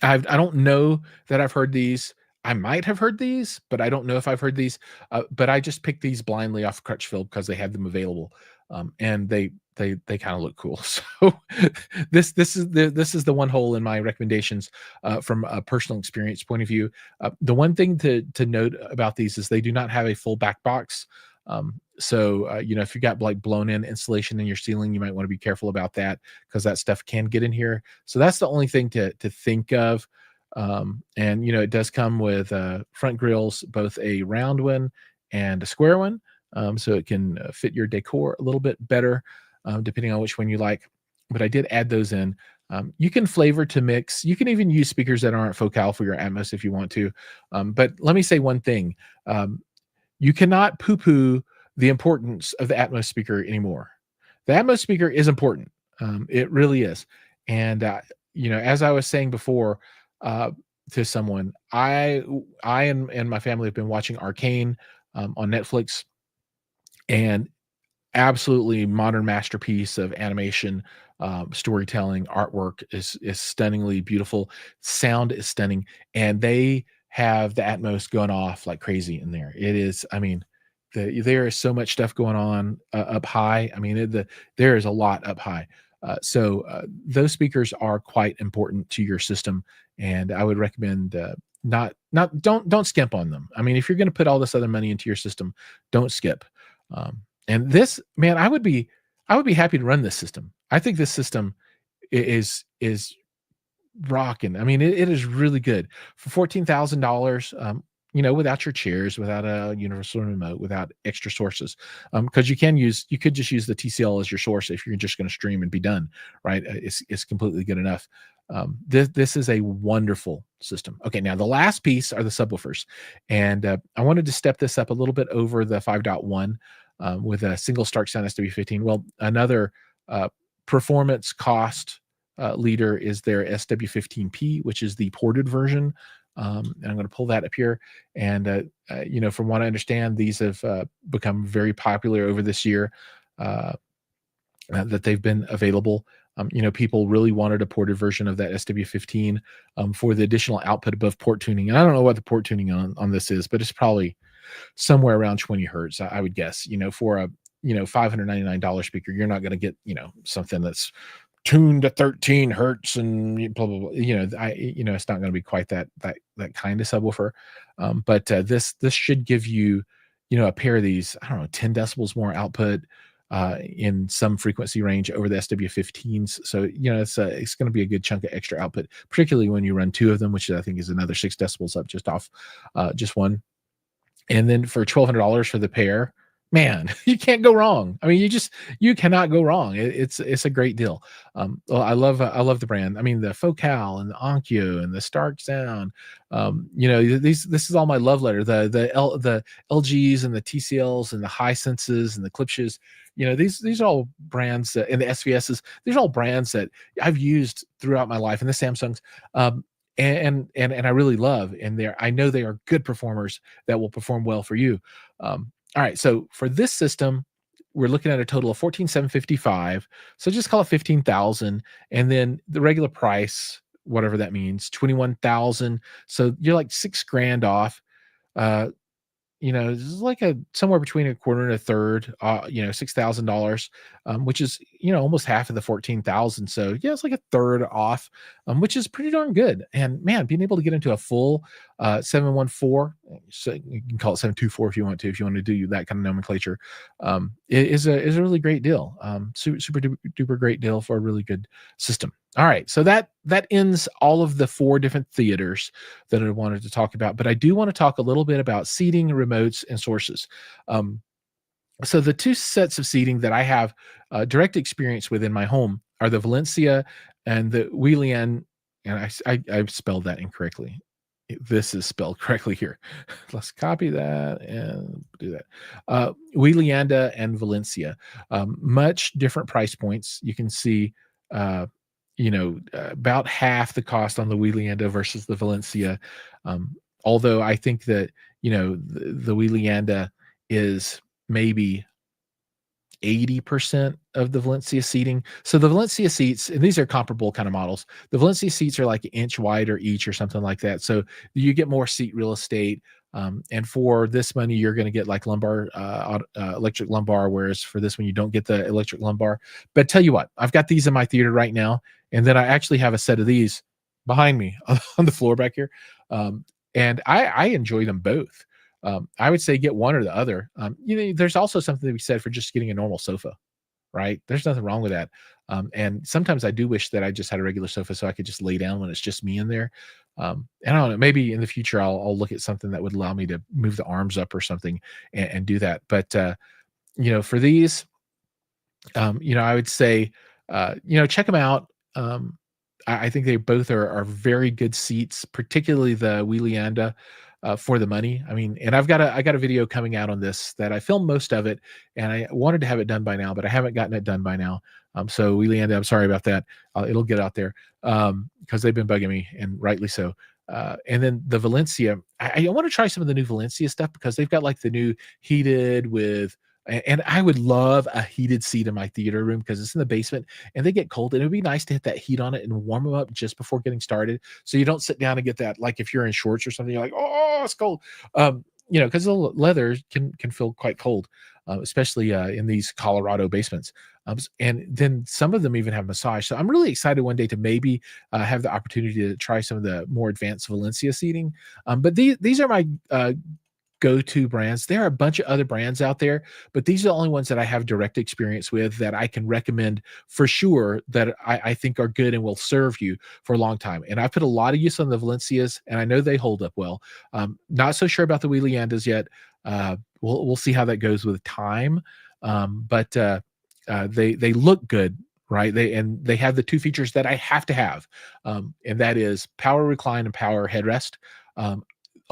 I don't know that I've heard these. I might have heard these, but I don't know if I've heard these. But I just picked these blindly off Crutchfield because they had them available, and they kind of look cool. So this is the one hole in my recommendations from a personal experience point of view. The one thing to note about these is they do not have a full back box. So if you got like blown in insulation in your ceiling, you might want to be careful about that, because that stuff can get in here. So that's the only thing to think of. And it does come with front grills, both a round one and a square one, so it can fit your decor a little bit better, depending on which one you like. But I did add those in. You can flavor to mix. You can even use speakers that aren't Focal for your Atmos if you want to. But let me say one thing. You cannot poo-poo the importance of the Atmos speaker anymore. The Atmos speaker is important. It really is. And, as I was saying before, to someone, I and my family have been watching Arcane on Netflix, and absolutely modern masterpiece of animation, storytelling, artwork is stunningly beautiful. Sound is stunning, and they have the Atmos going off like crazy in there. It is, I mean, there is so much stuff going on up high. I mean, there is a lot up high. So those speakers are quite important to your system, and I would recommend don't skimp on them. I mean, if you're going to put all this other money into your system, don't skip. And this, man, I would be happy to run this system. I think this system is rocking. I mean, it is really good for $14,000. Without your chairs, without a universal remote, without extra sources, because you could just use the TCL as your source if you're just going to stream and be done, right? It's completely good enough. This is a wonderful system. Okay, now the last piece are the subwoofers, and I wanted to step this up a little bit over the 5.1 with a single Starke Sound SW15. Well, another performance cost leader is their SW15P, which is the ported version. And I'm going to pull that up here. And, from what I understand, these have become very popular over this year that they've been available. People really wanted a ported version of that SW15 for the additional output above port tuning. And I don't know what the port tuning on this is, but it's probably somewhere around 20 hertz, I would guess. For a $599 speaker, you're not going to get something that's tuned to 13 hertz and blah blah blah. It's not going to be quite that kind of subwoofer. But this should give you a pair of these, I don't know, 10 decibels more output in some frequency range over the SW15s. So it's going to be a good chunk of extra output, particularly when you run 2 of them, which I think is another 6 decibels up just off just one. And then for $1,200 for the pair, man, you can't go wrong. I mean, you cannot go wrong. It's a great deal. Well, I love the brand. I mean, the Focal and the Onkyo and the Starke Sound. This is all my love letter. The LGs and the TCLs and the Hisenses and the Klipsches. These are all brands that, and the SVSs. These are all brands that I've used throughout my life, and the Samsungs. And I really love, and I know they are good performers that will perform well for you. All right, so for this system, we're looking at a total of 14,755. So just call it 15,000, and then the regular price, whatever that means, 21,000. So you're like 6 grand off. Uh, this is like somewhere between a quarter and a third, $6,000, which is, almost half of the 14,000. So yeah, it's like a third off, which is pretty darn good. And man, being able to get into a full 714, so you can call it 724 if you want to do that kind of nomenclature, is a really great deal. Super duper great deal for a really good system. All right, so that ends all of the 4 different theaters that I wanted to talk about, but I do want to talk a little bit about seating, remotes, and sources. So the 2 sets of seating that I have direct experience with in my home are the Valencia and the Wheelian, and I spelled that incorrectly. This is spelled correctly here. Let's copy that and do that. Wheelianda and Valencia, much different price points. You can see about half the cost on the Wheelianda versus the Valencia. Although I think that, the Wheelianda is maybe 80% of the Valencia seating. So the Valencia seats, and these are comparable kind of models. The Valencia seats are like an inch wider each or something like that. So you get more seat real estate. And for this money, you're going to get like lumbar, electric lumbar, whereas for this one, you don't get the electric lumbar. But tell you what, I've got these in my theater right now, and then I actually have a set of these behind me on the floor back here. And I enjoy them both. I would say get one or the other. There's also something to be said for just getting a normal sofa, right? There's nothing wrong with that. And sometimes I do wish that I just had a regular sofa so I could just lay down when it's just me in there. And I don't know, maybe in the future I'll look at something that would allow me to move the arms up or something and do that. But for these, I would say, check them out. I think they both are very good seats, particularly the Wheelianda. For the money. I mean, and I got a video coming out on this that I filmed most of it, and I wanted to have it done by now, but I haven't gotten it done by now. So Leanda, I'm sorry about that. It'll get out there because they've been bugging me, and rightly so. And then the Valencia, I want to try some of the new Valencia stuff because they've got like the new heated with. And I would love a heated seat in my theater room because it's in the basement and they get cold. And it would be nice to hit that heat on it and warm them up just before getting started. So you don't sit down and get that, like if you're in shorts or something, you're like, oh, it's cold. Because the leather can feel quite cold, especially in these Colorado basements. And then some of them even have massage. So I'm really excited one day to maybe have the opportunity to try some of the more advanced Valencia seating. But these are my go-to brands. There are a bunch of other brands out there, but these are the only ones that I have direct experience with that I can recommend for sure that I think are good and will serve you for a long time. And I put a lot of use on the Valencias, and I know they hold up well. Not so sure about the Wheeliandas yet. We'll see how that goes with time. But they look good, right? They have the 2 features that I have to have, and that is power recline and power headrest.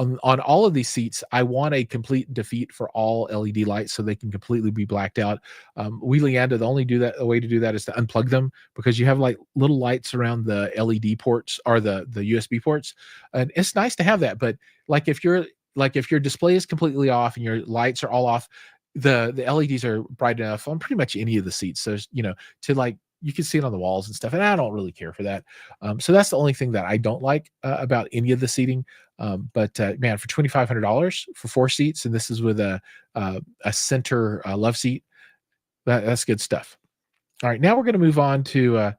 On all of these seats, I want a complete defeat for all LED lights so they can completely be blacked out. Wheelianda, the way to do that is to unplug them because you have like little lights around the LED ports or the USB ports. And it's nice to have that. But like if your display is completely off and your lights are all off, the LEDs are bright enough on pretty much any of the seats. So, to like, you can see it on the walls and stuff. And I don't really care for that. So that's the only thing that I don't like about any of the seating. But man, for $2,500 for 4 seats, and this is with a center love seat, that's good stuff. All right, now we're going to move on to.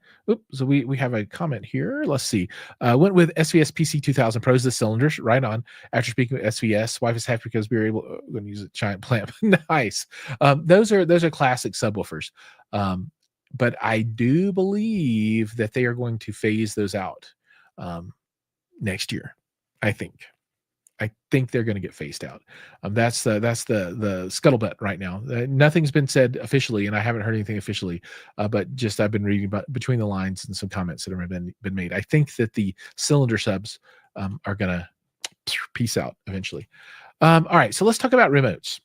So we have a comment here. Let's see. Went with SVS PC 2000 Pros. The cylinders right on. After speaking with SVS, wife is happy because we were able to use a giant plant. Nice. Those are classic subwoofers. But I do believe that they are going to phase those out next year. I think. I think they're going to get phased out. That's the scuttlebutt right now. Nothing's been said officially, and I haven't heard anything officially. But just I've been reading about between the lines and some comments that have been made. I think that the cylinder subs are going to peace out eventually. All right, so let's talk about remotes.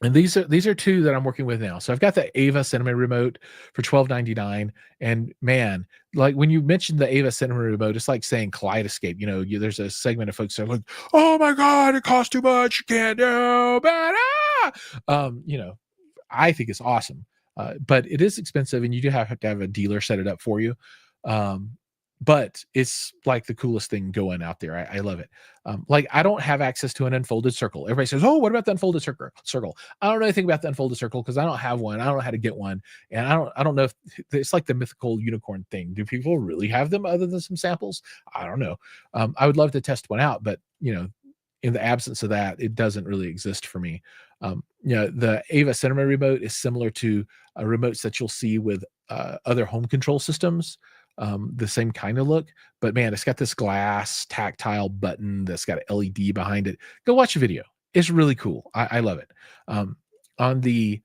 And these are two that I'm working with now. So I've got the Ava Cinema remote for $12.99, and man, like when you mentioned the Ava Cinema remote, it's like saying Kaleidoscape. You know, there's a segment of folks that are like, "Oh my God, it costs too much. You can't do better." You know, I think it's awesome, but it is expensive, and you do have to have a dealer set it up for you. Um, but it's like the coolest thing going out there. I love it. Like I don't have access to an unfolded circle. Everybody says, "Oh, what about the unfolded circle?" I don't know anything about the unfolded circle because I don't have one. I don't know how to get one, and I don't know if it's like the mythical unicorn thing. Do people really have them other than some samples? I don't know. I would love to test one out, but you know, in the absence of that, it doesn't really exist for me. You know, the Ava Cinema remote is similar to remotes that you'll see with other home control systems, the same kind of look, but man, it's got this glass tactile button that's got an LED behind it. Go watch a video. It's really cool. I love it. On the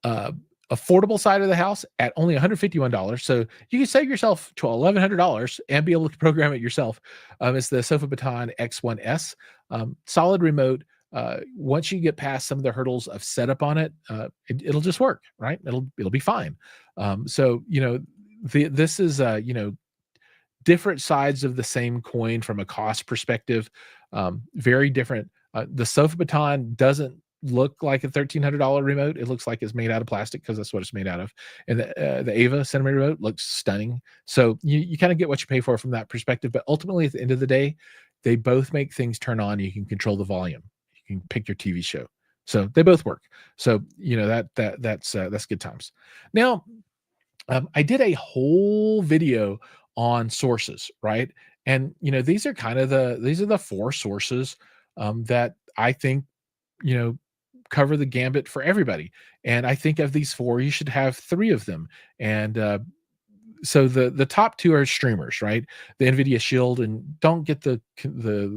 uh, affordable side of the house at only $151. So you can save yourself to $1,100 and be able to program it yourself. It's the Sofa Baton X1S, solid remote. Once you get past some of the hurdles of setup on it, it'll just work, right? It'll be fine. So you know, this is you know, different sides of the same coin from a cost perspective. Very different. The Sofa Baton doesn't look like a $1,300 remote. It looks like it's made out of plastic because that's what it's made out of. And the Ava Cinema remote looks stunning. So you kind of get what you pay for from that perspective. But ultimately, at the end of the day, they both make things turn on. You can control the volume. You can pick your TV show. So they both work. So you know that's good times. Now, I did a whole video on sources, right? And you know, these are the four sources that I think, you know, cover the gambit for everybody. And I think of these four, you should have three of them. And so the top two are streamers, right? The NVIDIA Shield, and don't get the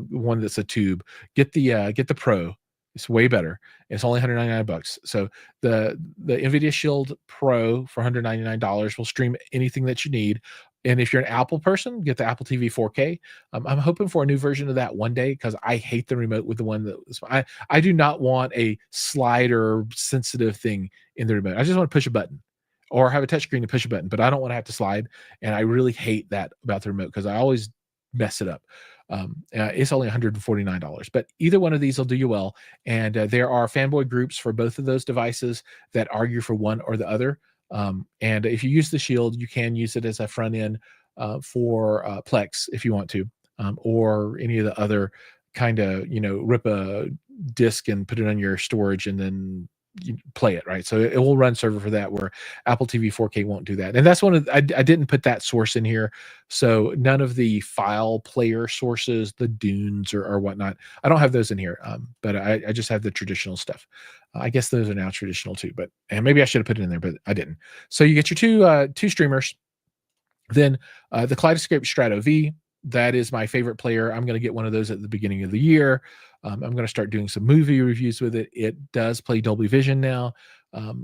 one that's a tube. Get the Pro. It's way better. It's only $199. So the NVIDIA Shield Pro for $199 will stream anything that you need. And if you're an Apple person, get the Apple TV 4K. I'm hoping for a new version of that one day because I hate the remote with the one that I do not want a slider sensitive thing in the remote. I just want to push a button or have a touchscreen to push a button, but I don't want to have to slide. And I really hate that about the remote because I always mess it up. It's only $149, but either one of these will do you well. And there are fanboy groups for both of those devices that argue for one or the other. And if you use the Shield, you can use it as a front end for Plex if you want to, or any of the other kind of, you know, rip a disk and put it on your storage and then you play it, right? So it will run server for that, where Apple TV 4K won't do that. And that's one of I didn't put that source in here, so none of the file player sources, the Dunes or whatnot, I don't have those in here. But I just have the traditional stuff. I guess those are now traditional too, but and maybe I should have put it in there, but I didn't. So you get your two streamers, then the Kaleidoscape Strato V. That is my favorite player. I'm going to get one of those at the beginning of the year. I'm going to start doing some movie reviews with it. It does play Dolby Vision now,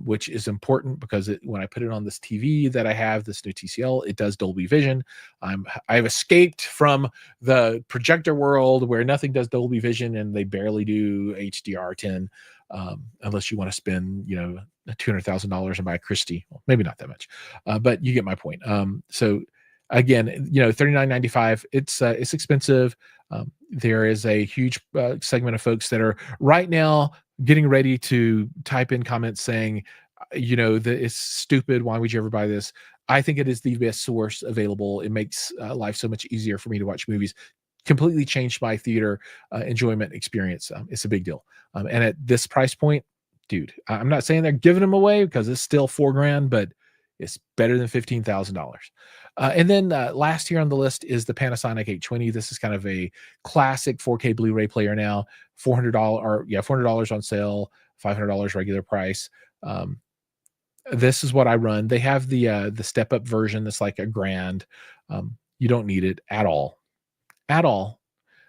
which is important because when I put it on this TV that I have, this new TCL, it does Dolby Vision. I've escaped from the projector world where nothing does Dolby Vision and they barely do HDR10, unless you want to spend, you know, $200,000 and buy a Christie. Well, maybe not that much, but you get my point. So again, you know, $39.95. It's expensive. There is a huge segment of folks that are right now getting ready to type in comments saying, you know, that it's stupid. Why would you ever buy this? I think it is the best source available. It makes life so much easier for me to watch movies. Completely changed my theater enjoyment experience. It's a big deal. And at this price point, dude, I'm not saying they're giving them away because it's still $4,000, but it's better than $15,000. And then last here on the list is the Panasonic 820. This is kind of a classic 4K Blu-ray player now. $400 on sale, $500 regular price. This is what I run. They have the step up version that's like $1,000. You don't need it at all, at all.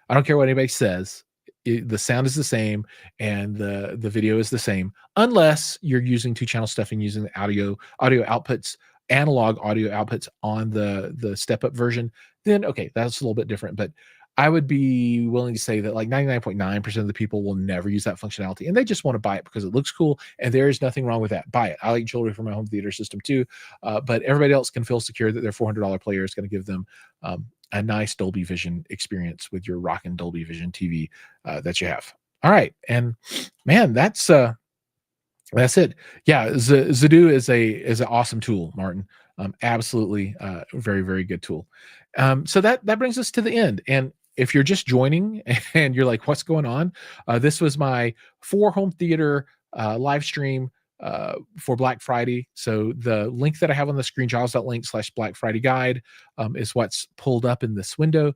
I don't care what anybody says. The sound is the same and the video is the same, unless you're using 2-channel stuff and using the audio outputs, analog audio outputs on the step up version. Then okay, that's a little bit different. But I would be willing to say that like 99.9% of the people will never use that functionality, and they just want to buy it because it looks cool. And there is nothing wrong with that. Buy it. I like jewelry for my home theater system too, but everybody else can feel secure that their $400 player is going to give them a nice Dolby Vision experience with your rockin' Dolby Vision TV that you have. All right, and man, that's it. Yeah, Zadoo is an awesome tool, Martin. Absolutely, very very good tool. So that brings us to the end. And if you're just joining and you're like, "What's going on?" This was my for home theater live stream for Black Friday. So the link that I have on the screen, jaws.link/Black Friday guide, is what's pulled up in this window.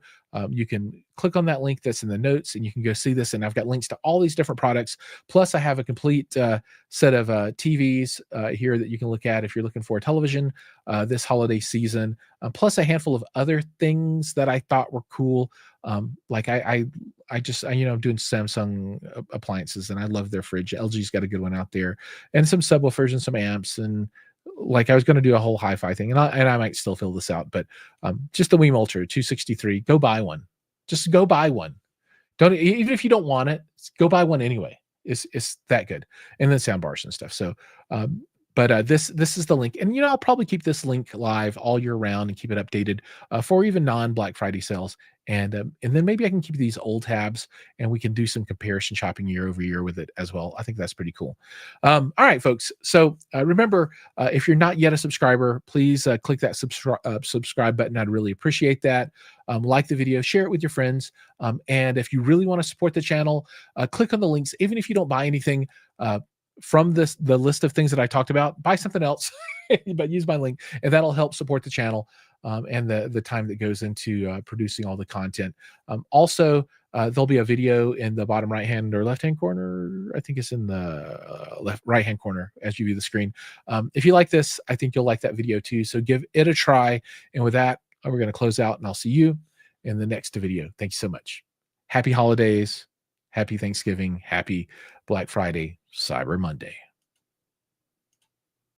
You can click on that link that's in the notes and you can go see this. And I've got links to all these different products. Plus I have a complete set of TVs here that you can look at if you're looking for a television this holiday season. Plus a handful of other things that I thought were cool. Like I'm doing Samsung appliances and I love their fridge. LG's got a good one out there, and some subwoofers and some amps. And like I was going to do a whole hi-fi thing, and I might still fill this out, but just the Weem Ultra 263, go buy one. Just go buy one. Don't, even if you don't want it, go buy one anyway. It's that good. And then sound bars and stuff. So but this is the link, and I'll probably keep this link live all year round and keep it updated for even non-Black Friday sales. And then maybe I can keep these old tabs and we can do some comparison shopping year over year with it as well. I think that's pretty cool. All right, folks. So remember, if you're not yet a subscriber, please click that subscribe button. I'd really appreciate that. Like the video, share it with your friends. And if you really want to support the channel, click on the links. Even if you don't buy anything from the list of things that I talked about, buy something else, but use my link, and that'll help support the channel and the time that goes into producing all the content. Also, there'll be a video in the bottom right hand or left hand corner. I think it's in the right hand corner as you view the screen. If you like this, I think you'll like that video too. So give it a try. And with that, we're going to close out, and I'll see you in the next video. Thank you so much. Happy holidays. Happy Thanksgiving. Happy Black Friday, Cyber Monday.